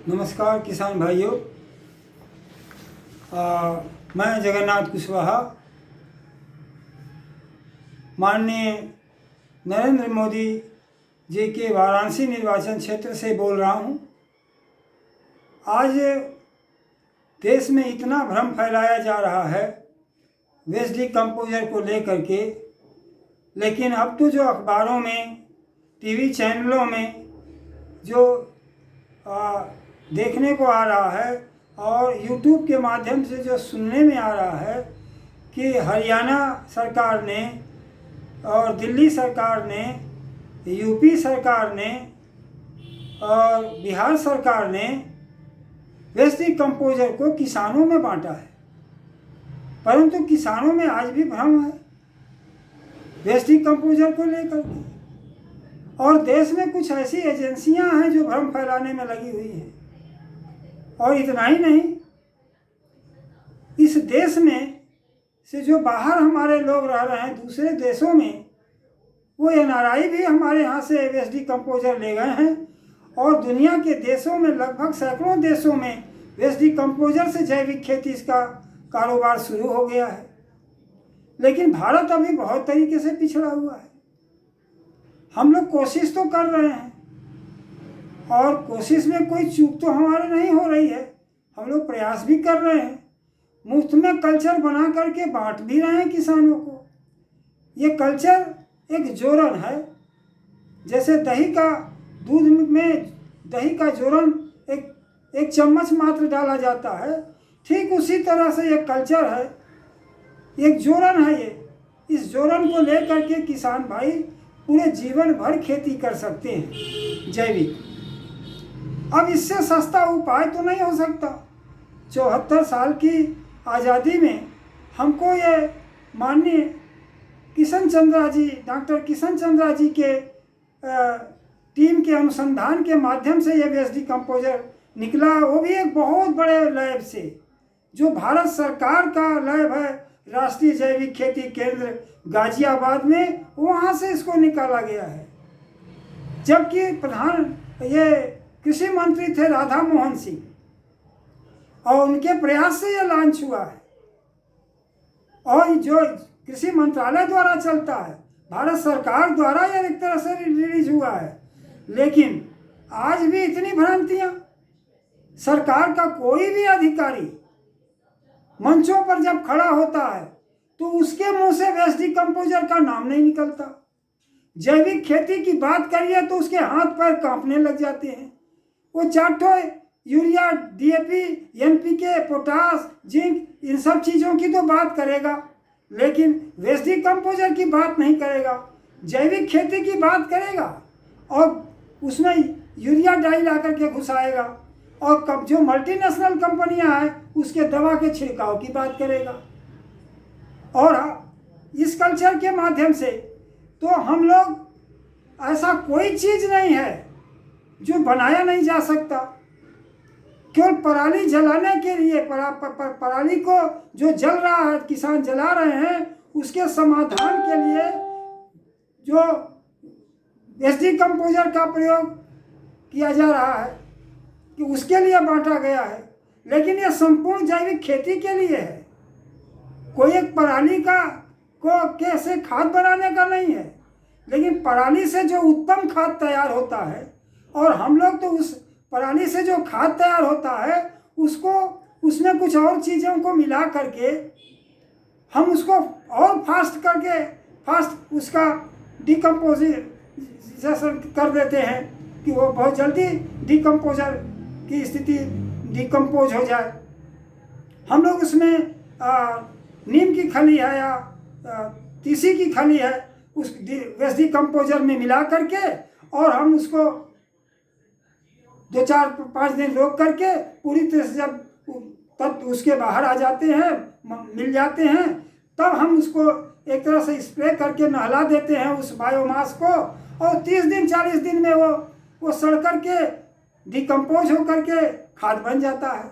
नमस्कार किसान भाइयों। मैं जगन्नाथ कुशवाहा माननीय नरेंद्र मोदी जी के वाराणसी निर्वाचन क्षेत्र से बोल रहा हूं। आज देश में इतना भ्रम फैलाया जा रहा है वेस्ट डिकम्पोजर को लेकर के, लेकिन अब तो जो अखबारों में, टीवी चैनलों में जो देखने को आ रहा है और यूट्यूब के माध्यम से जो सुनने में आ रहा है कि हरियाणा सरकार ने और दिल्ली सरकार ने, यूपी सरकार ने और बिहार सरकार ने वेस्ट डिकम्पोजर को किसानों में बांटा है, परंतु किसानों में आज भी भ्रम है वेस्ट डिकम्पोजर को लेकर के। और देश में कुछ ऐसी एजेंसियां हैं जो भ्रम फैलाने में लगी हुई हैं। और इतना ही नहीं, इस देश में से जो बाहर हमारे लोग रह रहे हैं दूसरे देशों में, वो एनआरआई भी हमारे यहाँ से वेस्ट डिकम्पोजर ले गए हैं। और दुनिया के देशों में, लगभग सैकड़ों देशों में वेस्ट डिकम्पोजर से जैविक खेती इसका कारोबार शुरू हो गया है। लेकिन भारत अभी बहुत तरीके से पिछड़ा हुआ है। हम लोग कोशिश तो कर रहे हैं और कोशिश में कोई चूक तो हमारे नहीं हो रही है। हम लोग प्रयास भी कर रहे हैं, मुफ्त में कल्चर बना करके बांट भी रहे हैं किसानों को। ये कल्चर एक जोरन है, जैसे दही का दूध में दही का जोरन एक चम्मच मात्र डाला जाता है, ठीक उसी तरह से ये कल्चर है, एक जोरन है ये। इस जोरन को लेकर के किसान भाई पूरे जीवन भर खेती कर सकते हैं जैविक। अब इससे सस्ता उपाय तो नहीं हो सकता। 74 साल की आज़ादी में हमको ये माननीय किशन चंद्रा जी, डॉक्टर किशन चंद्रा जी के टीम के अनुसंधान के माध्यम से ये वेस्ट डिकम्पोजर निकला, वो भी एक बहुत बड़े लैब से, जो भारत सरकार का लैब है, राष्ट्रीय जैविक खेती केंद्र गाजियाबाद में, वहाँ से इसको निकाला गया है। जबकि प्रधान ये कृषि मंत्री थे राधा मोहन सिंह और उनके प्रयास से ये लॉन्च हुआ है। और जो कृषि मंत्रालय द्वारा चलता है, भारत सरकार द्वारा ये एक तरह से रिलीज हुआ है। लेकिन आज भी इतनी भ्रांतियाँ, सरकार का कोई भी अधिकारी मंचों पर जब खड़ा होता है तो उसके मुंह से वेस्ट डिकम्पोजर का नाम नहीं निकलता। जैविक खेती की बात करिए तो उसके हाथ पैर कांपने लग जाते हैं। वो चारों urea, DAP, NPK, potash, zinc, इन सब चीज़ों की तो बात करेगा, लेकिन वेस्ट डिकम्पोजर की बात नहीं करेगा। जैविक खेती की बात करेगा और उसमें यूरिया डाई ला करके घुसाएगा, और कब जो मल्टीनेशनल कंपनियां हैं उसके दवा के छिड़काव की बात करेगा। और इस कल्चर के माध्यम से तो हम लोग, ऐसा कोई चीज़ नहीं है जो बनाया नहीं जा सकता। केवल पराली जलाने के लिए, पराली को जो जल रहा है, किसान जला रहे हैं, उसके समाधान के लिए जो वेस्ट डिकम्पोजर का प्रयोग किया जा रहा है कि उसके लिए बांटा गया है। लेकिन यह संपूर्ण जैविक खेती के लिए है, कोई एक पराली का को कैसे खाद बनाने का नहीं है। लेकिन पराली से जो उत्तम खाद तैयार होता है, और हम लोग तो उस पराली से जो खाद तैयार होता है उसको, उसमें कुछ और चीज़ों को मिला करके हम उसको और फास्ट उसका डिकम्पोजिशन कर देते हैं कि वो बहुत जल्दी डिकम्पोजर की स्थिति डिकम्पोज हो जाए। हम लोग उसमें नीम की खली है या तीसी की खली है, उस वेस्ट डिकम्पोजर में मिला करके, और हम उसको 2-4-5 दिन रोक करके पूरी तरह से जब तब उसके बाहर आ जाते हैं, मिल जाते हैं, तब हम उसको एक तरह से स्प्रे करके नहला देते हैं उस बायोमास को, और 30 दिन 40 दिन में वो सड़ करके डिकम्पोज हो करके खाद बन जाता है,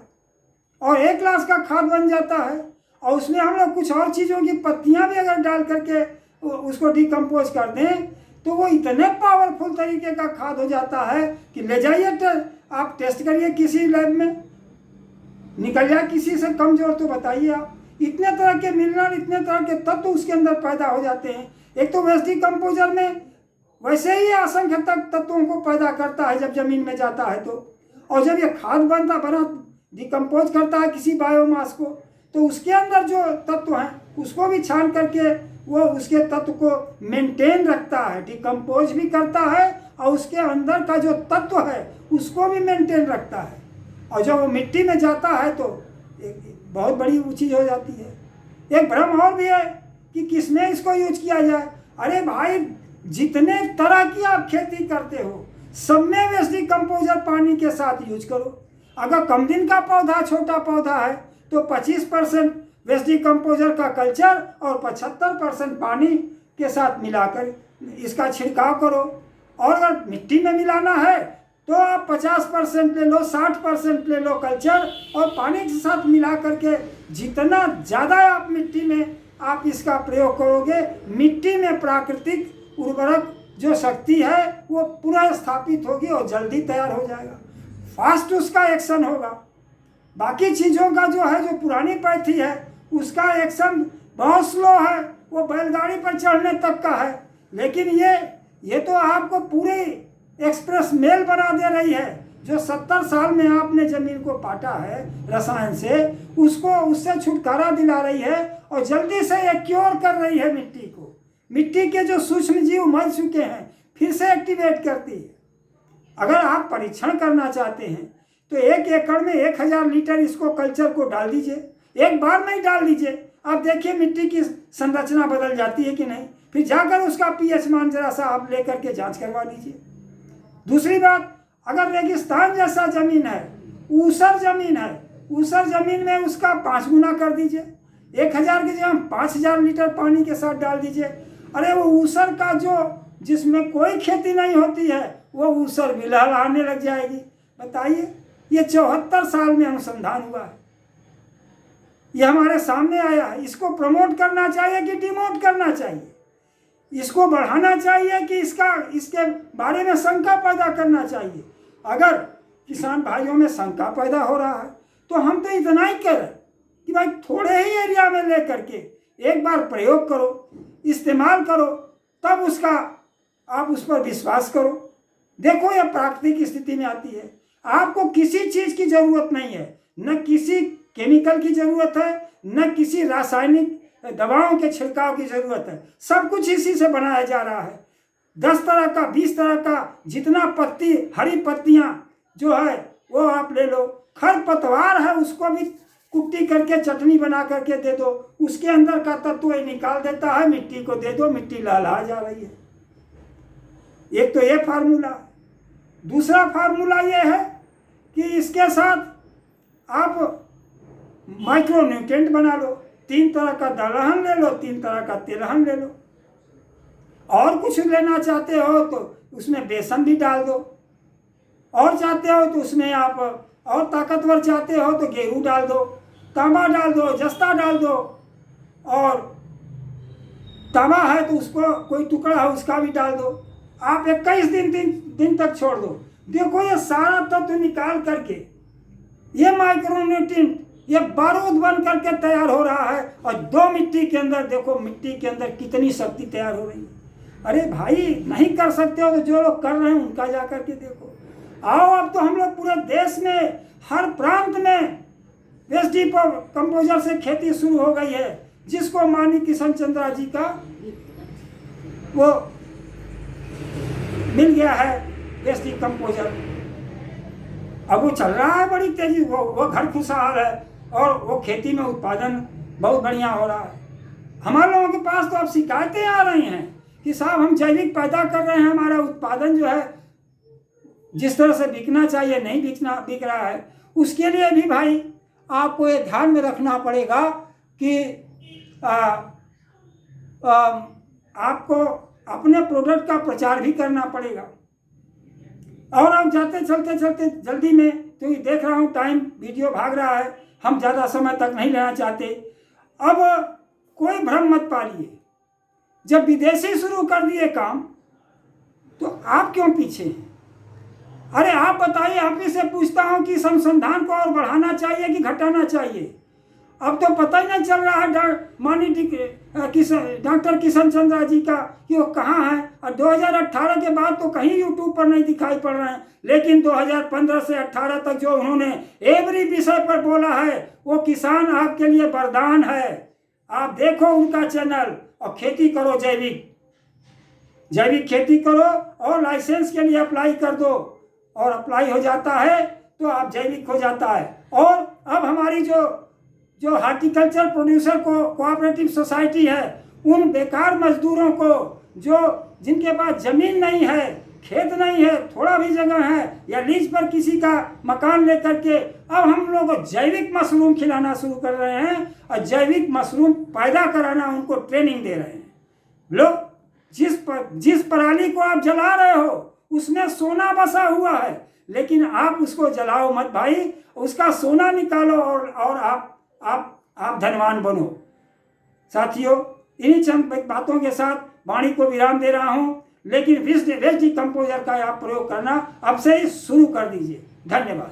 और 1 ग्लास का खाद बन जाता है। और उसमें हम लोग कुछ और चीज़ों की पत्तियां भी अगर डाल करके उसको डिकम्पोज कर दें तो वो इतने पावरफुल तरीके का खाद हो जाता है कि ले जाइए आप टेस्ट करिए किसी लैब में, निकल जाए किसी से कमजोर तो बताइए आप। इतने तरह के मिनरल, इतने तरह के तत्व उसके अंदर पैदा हो जाते हैं। एक तो वेस्ट डिकम्पोजर में वैसे ही असंख्य तत्वों को पैदा करता है जब जमीन में जाता है तो, और जब ये खाद बना डिकम्पोज करता है किसी बायोमास को, तो उसके अंदर जो तत्व हैं उसको भी छान करके वो उसके तत्व को मेंटेन रखता है, डिकम्पोज भी करता है और उसके अंदर का जो तत्व है उसको भी मेंटेन रखता है। और जब वो मिट्टी में जाता है तो एक बहुत बड़ी चीज़ हो जाती है। एक भ्रम और भी है कि किसमें इसको यूज किया जाए। अरे भाई, जितने तरह की आप खेती करते हो सब में वेस्ट डिकम्पोजर पानी के साथ यूज करो। अगर कम दिन का पौधा, छोटा पौधा है तो 25% वेस्ट डिकम्पोजर का कल्चर और 75% पानी के साथ मिलाकर इसका छिड़काव करो। और अगर मिट्टी में मिलाना है तो आप 50% ले लो, 60% ले लो कल्चर और पानी के साथ मिला करके जितना ज़्यादा आप मिट्टी में आप इसका प्रयोग करोगे, मिट्टी में प्राकृतिक उर्वरक जो शक्ति है वो पूरा स्थापित होगी और जल्दी तैयार हो जाएगा, फास्ट उसका एक्शन होगा। बाकी चीज़ों का जो है, जो पुरानी पैथी है उसका एक्शन बहुत स्लो है, वो बैलगाड़ी पर चढ़ने तक का है। लेकिन ये तो आपको पूरी एक्सप्रेस मेल बना दे रही है। जो 70 साल में आपने जमीन को पाटा है रसायन से, उसको उससे छुटकारा दिला रही है और जल्दी से ये क्योर कर रही है मिट्टी को। मिट्टी के जो सूक्ष्म जीव मर चुके हैं फिर से एक्टिवेट करती है। अगर आप परीक्षण करना चाहते हैं तो 1 एकड़ में 1000 लीटर इसको कल्चर को डाल दीजिए, एक बार में ही डाल दीजिए। आप देखिए मिट्टी की संरचना बदल जाती है कि नहीं। फिर जाकर उसका पीएच मान जरा सा आप लेकर के जांच करवा लीजिए। दूसरी बात, अगर रेगिस्तान जैसा जमीन है, ऊसर जमीन है, ऊसर जमीन में उसका 5 गुना कर दीजिए। 1000 की जगह 5000 लीटर पानी के साथ डाल दीजिए। अरे वो ऊसर का जो जिसमें कोई खेती नहीं होती है वो ऊसर भी लहलहाने लग जाएगी। बताइए, ये 74 साल में अनुसंधान हुआ है, ये हमारे सामने आया है। इसको प्रमोट करना चाहिए कि डिमोट करना चाहिए? इसको बढ़ाना चाहिए कि इसके बारे में शंका पैदा करना चाहिए? अगर किसान भाइयों में शंका पैदा हो रहा है तो हम तो इतना ही करें कि भाई थोड़े ही एरिया में ले करके एक बार प्रयोग करो, इस्तेमाल करो, तब उसका आप उस पर विश्वास करो। देखो ये प्राकृतिक स्थिति में आती है। आपको किसी चीज़ की ज़रूरत नहीं है, न किसी केमिकल की ज़रूरत है, न किसी रासायनिक दवाओं के छिड़काव की ज़रूरत है। सब कुछ इसी से बनाया जा रहा है। 10 तरह का, 20 तरह का, जितना पत्ती, हरी पत्तियाँ जो है वो आप ले लो। खरपतवार है उसको भी कुट्टी करके चटनी बना करके दे दो, उसके अंदर का तत्व ये निकाल देता है, मिट्टी को दे दो, मिट्टी लहलहा जा रही है। एक तो ये फार्मूला। दूसरा फार्मूला ये है कि इसके साथ आप माइक्रो न्यूट्रिएंट बना लो। 3 तरह का दलहन ले लो, 3 तरह का तिलहन ले लो। और कुछ लेना चाहते हो तो उसमें बेसन भी डाल दो, और चाहते हो तो उसमें आप और ताकतवर चाहते हो तो गेहूँ डाल दो, तांबा डाल दो, जस्ता डाल दो, और तांबा है तो उसको कोई टुकड़ा है उसका भी डाल दो। आप 21 दिन तक छोड़ दो। देखो ये सारा तत्व निकाल करके ये माइक्रोन्यूट्रिएंट ये बारूद बन करके तैयार हो रहा है। और 2 मिट्टी के अंदर देखो, मिट्टी के अंदर कितनी शक्ति तैयार हो रही है। अरे भाई, नहीं कर सकते हो तो जो लोग कर रहे हैं उनका जा करके देखो। आओ, अब तो हम लोग पूरे देश में हर प्रांत में वेस्ट डिकम्पोजर से खेती शुरू हो गई है, जिसको मानी किशन चंद्रा जी का वो मिल गया है वेस्ट डिकम्पोजर। अब वो चल रहा है बड़ी तेजी, वो घर खुशहाल है और वो खेती में उत्पादन बहुत बढ़िया हो रहा है। हमारे लोगों के पास तो अब शिकायतें आ रही हैं कि साहब हम जैविक पैदा कर रहे हैं, हमारा उत्पादन जो है जिस तरह से बिकना चाहिए नहीं बिक रहा है। उसके लिए भी भाई आपको ये ध्यान में रखना पड़ेगा कि आपको अपने प्रोडक्ट का प्रचार भी करना पड़ेगा। और हम चलते जल्दी में, तो ये देख रहा हूँ टाइम वीडियो भाग रहा है, हम ज़्यादा समय तक नहीं लेना चाहते। अब कोई भ्रम मत पालिए, जब विदेशी शुरू कर दिए काम तो आप क्यों पीछे हैं? अरे आप बताइए, आप ही से पूछता हूं कि इस अनुसंधान को और बढ़ाना चाहिए कि घटाना चाहिए? अब तो पता ही नहीं चल रहा है माननीय डॉक्टर किशन चंद्रा जी का कि वो कहाँ है। और 2018 के बाद तो कहीं यूट्यूब पर नहीं दिखाई पड़ रहे हैं, लेकिन 2015 से 18 तक जो उन्होंने एवरी विषय पर बोला है वो किसान आपके लिए वरदान है। आप देखो उनका चैनल और खेती करो, जैविक खेती करो और लाइसेंस के लिए अप्लाई कर दो, और अप्लाई हो जाता है तो आप जैविक हो जाता है। और अब हमारी जो हार्टिकल्चर प्रोड्यूसर कोऑपरेटिव सोसाइटी है, उन बेकार मजदूरों को जिनके पास जमीन नहीं है, खेत नहीं है, थोड़ा भी जगह है, या लीज पर किसी का मकान लेकर के अब हम लोग जैविक मशरूम खिलाना शुरू कर रहे हैं और जैविक मशरूम पैदा कराना उनको ट्रेनिंग दे रहे हैं। लोग जिस पराली को आप जला रहे हो उसमें सोना बसा हुआ है, लेकिन आप उसको जलाओ मत भाई, उसका सोना निकालो और आप धनवान बनो। साथियों, इन्हीं चंद बातों के साथ वाणी को विराम दे रहा हूं, लेकिन वेस्ट डिकम्पोजर का आप प्रयोग करना अब से ही शुरू कर दीजिए। धन्यवाद।